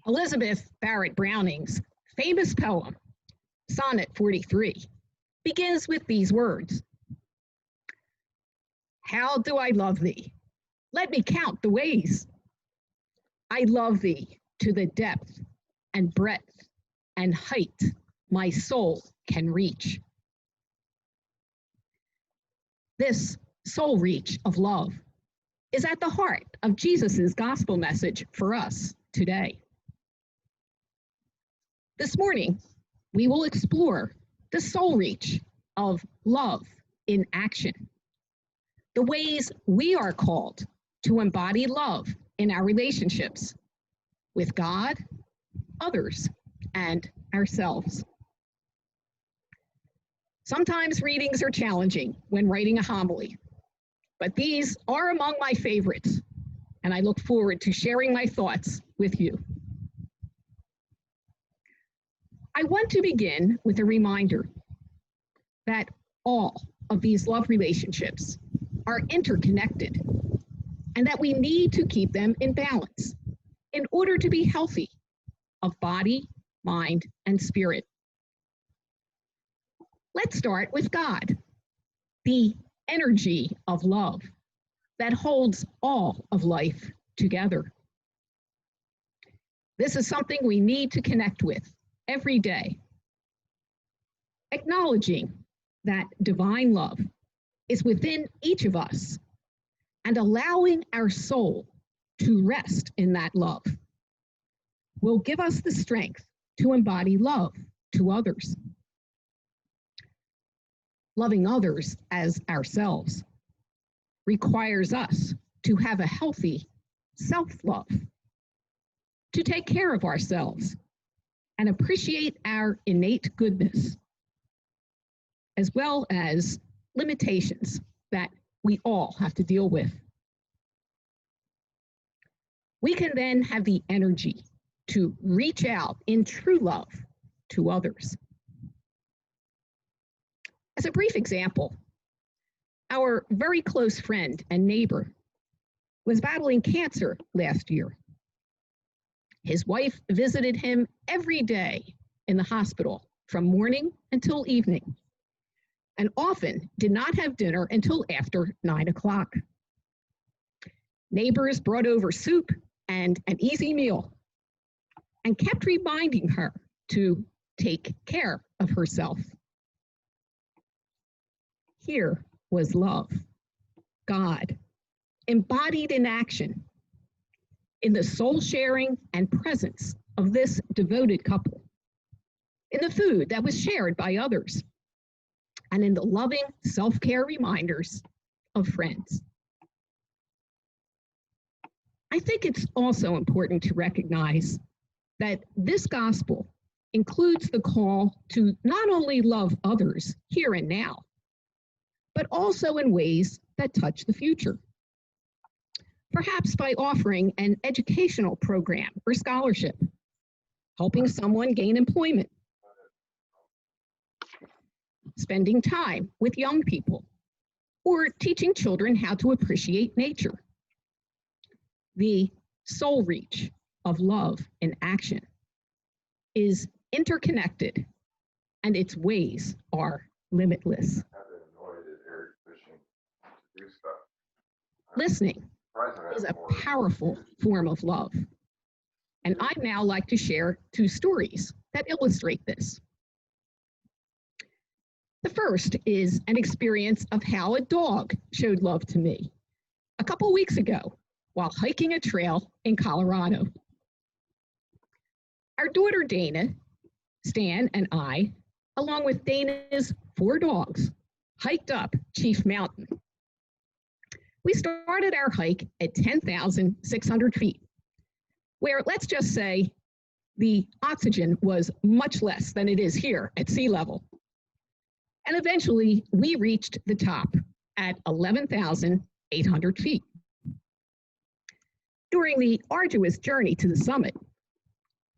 Elizabeth Barrett Browning's famous poem, Sonnet 43, begins with these words: "How do I love thee? Let me count the ways. I love thee to the depth and breadth and height my soul can reach." This soul reach of love is at the heart of Jesus' gospel message for us today. This morning, we will explore the soul reach of love in action, the ways we are called to embody love in our relationships with God, others, and ourselves. Sometimes readings are challenging when writing a homily, but these are among my favorites, and I look forward to sharing my thoughts with you. I want to begin with a reminder that all of these love relationships are interconnected and that we need to keep them in balance in order to be healthy of body, mind, and spirit. Let's start with God, the energy of love that holds all of life together. This is something we need to connect with every day, acknowledging that divine love is within each of us and allowing our soul to rest in that love will give us the strength to embody love to others. Loving others as ourselves requires us to have a healthy self-love, to take care of ourselves and appreciate our innate goodness, as well as limitations that we all have to deal with. We can then have the energy to reach out in true love to others. As a brief example, our very close friend and neighbor was battling cancer last year. His wife visited him every day in the hospital from morning until evening, and often did not have dinner until after 9 o'clock. Neighbors brought over soup and an easy meal and kept reminding her to take care of herself. Here was love, God, embodied in action, in the soul sharing and presence of this devoted couple, in the food that was shared by others, and in the loving self-care reminders of friends. I think it's also important to recognize that this gospel includes the call to not only love others here and now, but also in ways that touch the future. Perhaps by offering an educational program or scholarship, helping someone gain employment, spending time with young people, or teaching children how to appreciate nature. The soul reach of love in action is interconnected, and its ways are limitless. Listening is a powerful form of love, and I'd now like to share 2 stories that illustrate this. The first is an experience of how a dog showed love to me a couple weeks ago while hiking a trail in Colorado. Our daughter Dana, Stan, and I, along with Dana's 4 dogs, hiked up Chief Mountain. We started our hike at 10,600 feet, where, let's just say, the oxygen was much less than it is here at sea level. And eventually, we reached the top at 11,800 feet. During the arduous journey to the summit,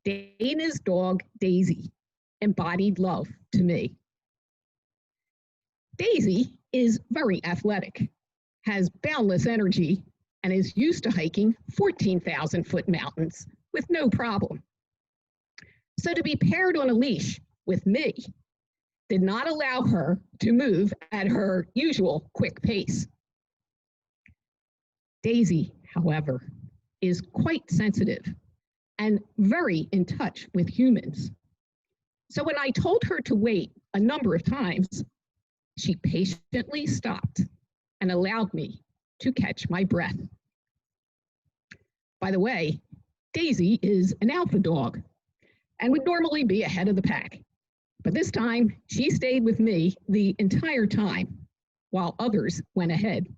Dana's dog, Daisy, embodied love to me. Daisy is very athletic, has boundless energy, and is used to hiking 14,000-foot mountains with no problem, So to be paired on a leash with me did not allow her to move at her usual quick pace. Daisy, however, is quite sensitive and very in touch with humans. So when I told her to wait a number of times, she patiently stopped and allowed me to catch my breath. By the way, Daisy is an alpha dog and would normally be ahead of the pack. But this time, she stayed with me the entire time while others went ahead.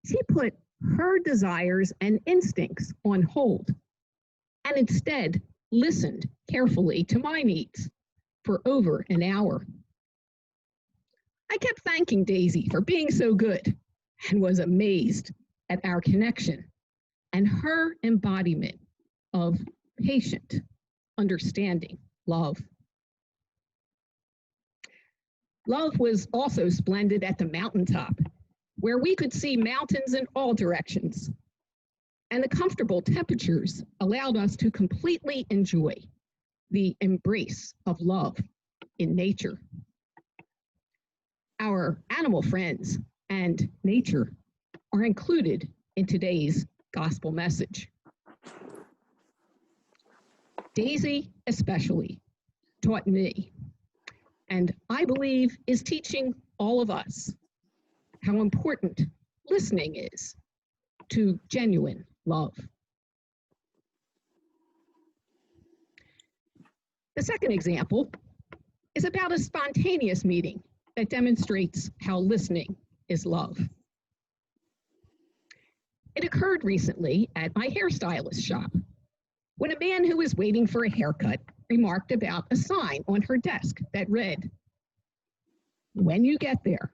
She put her desires and instincts on hold and instead listened carefully to my needs for over an hour. I kept thanking Daisy for being so good and was amazed at our connection and her embodiment of patient, understanding love. Love was also splendid at the mountaintop, where we could see mountains in all directions, and the comfortable temperatures allowed us to completely enjoy the embrace of love in nature. Our animal friends and nature are included in today's gospel message. Daisy especially taught me, and I believe is teaching all of us, how important listening is to genuine love. The second example is about a spontaneous meeting that demonstrates how listening is love. It occurred recently at my hairstylist shop when a man who was waiting for a haircut remarked about a sign on her desk that read, "When you get there,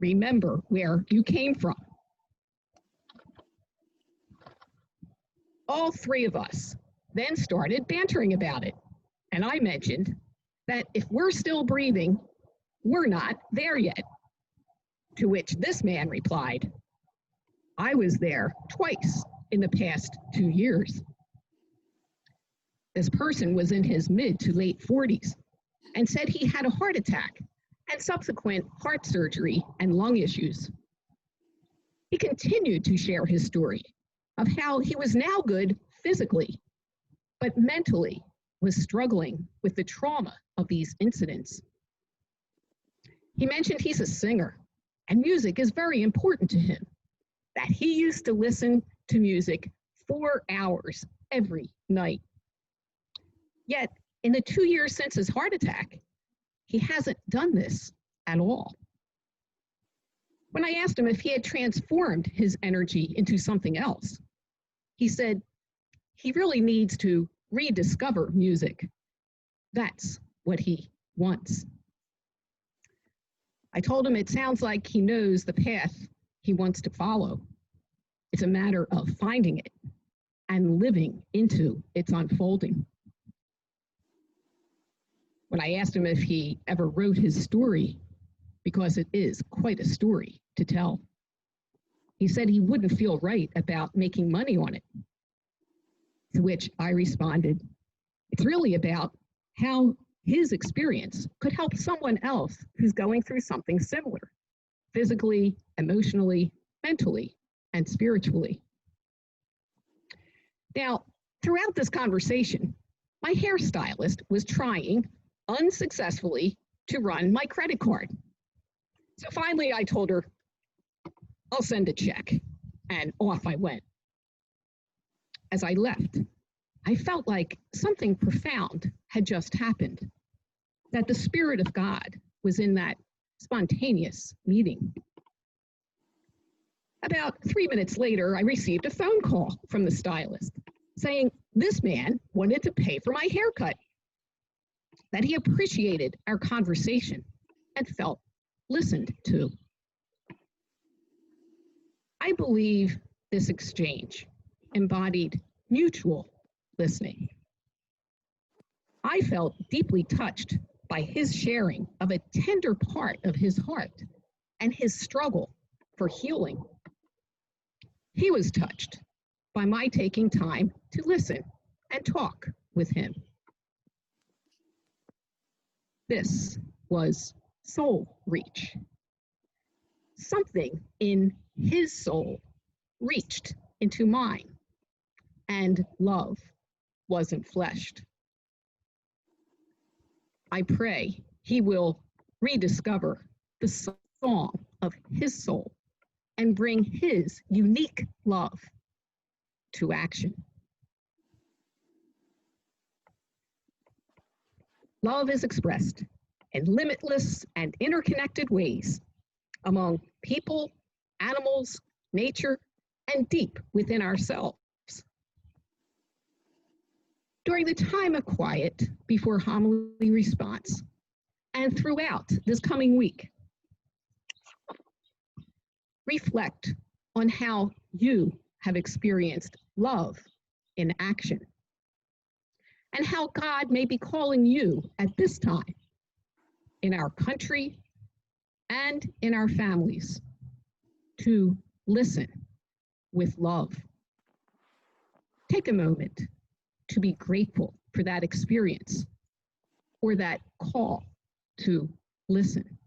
remember where you came from." All three of us then started bantering about it, and I mentioned that if we're still breathing, we're not there yet. To which this man replied, "I was there twice in the past 2 years." This person was in his mid to late 40s and said he had a heart attack and subsequent heart surgery and lung issues. He continued to share his story of how he was now good physically, but mentally was struggling with the trauma of these incidents. He mentioned he's a singer and music is very important to him, that he used to listen to music 4 hours every night. Yet, in the 2 years since his heart attack, he hasn't done this at all. When I asked him if he had transformed his energy into something else, he said he really needs to rediscover music. That's what he wants. I told him it sounds like he knows the path he wants to follow. It's a matter of finding it and living into its unfolding. When I asked him if he ever wrote his story, because it is quite a story to tell, he said he wouldn't feel right about making money on it. To which I responded, it's really about how his experience could help someone else who's going through something similar, physically, emotionally, mentally, and spiritually. Now, throughout this conversation, my hairstylist was trying unsuccessfully to run my credit card. So finally I told her, I'll send a check, and off I went. As I left, I felt like something profound had just happened, that the Spirit of God was in that spontaneous meeting. About 3 minutes later, I received a phone call from the stylist saying this man wanted to pay for my haircut, that he appreciated our conversation and felt listened to. I believe this exchange embodied mutual listening. I felt deeply touched by his sharing of a tender part of his heart and his struggle for healing. He was touched by my taking time to listen and talk with him. This was soul reach. Something in his soul reached into mine, and love wasn't fleshed. I pray he will rediscover the song of his soul and bring his unique love to action. Love is expressed in limitless and interconnected ways among people, animals, nature, and deep within ourselves. During the time of quiet before homily response and throughout this coming week, reflect on how you have experienced love in action and how God may be calling you at this time in our country and in our families to listen with love. Take a moment to be grateful for that experience or that call to listen.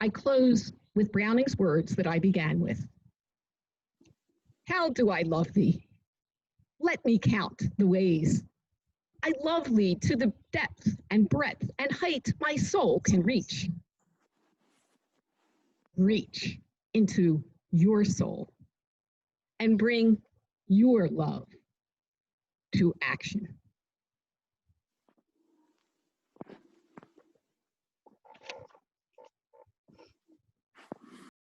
I close with Browning's words that I began with. How do I love thee? Let me count the ways. I love thee to the depth and breadth and height my soul can reach. Reach into your soul and bring your love to action.